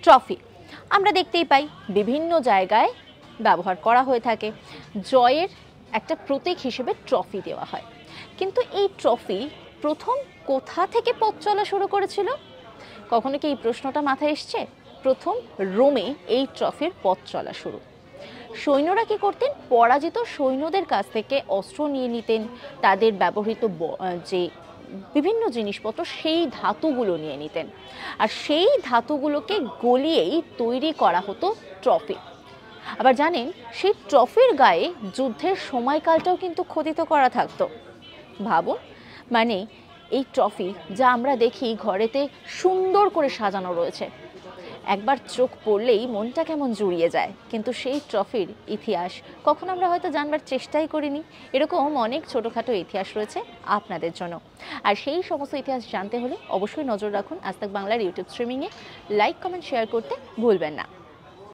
Trophy আমরা দেখতেই পাই বিভিন্ন জায়গায় ব্যবহার করা হয়ে থাকে। জয়ের একটা প্রতীক হিসেবে ট্রফি দেওয়া হয়, কিন্তু এই ট্রফি প্রথম কোথা থেকে পথ চলা শুরু করেছিল? কখনো কি এই প্রশ্নটা মাথায় এসছে? প্রথম রোমে এই ট্রফির পথ চলা শুরু। সৈন্যরা কি করতেন? পরাজিত সৈন্যদের কাছ থেকে অস্ত্র নিয়ে নিতেন, তাদের ব্যবহৃত যে বিভিন্ন জিনিসপত্র সেই ধাতুগুলো নিয়ে নিতেন, আর সেই ধাতুগুলোকে গলিয়েই তৈরি করা হতো ট্রফি। আবার জানেন, সেই ট্রফির গায়ে যুদ্ধের সময়কালটাও কিন্তু খোদিত করা থাকতো। ভাবুন, মানে এই ট্রফি যা আমরা দেখি ঘরেতে সুন্দর করে সাজানো রয়েছে, একবার চোখ পড়লেই মনটা কেমন জুড়িয়ে যায়, কিন্তু সেই ট্রফির ইতিহাস কখন আমরা হয়তো জানবার চেষ্টাই করিনি। এরকম অনেক ছোটোখাটো ইতিহাস রয়েছে আপনাদের জন্য, আর সেই সমস্ত ইতিহাস জানতে হলে অবশ্যই নজর রাখুন আজ তাক বাংলার ইউটিউব স্ট্রিমিংয়ে। লাইক, কমেন্ট, শেয়ার করতে ভুলবেন না।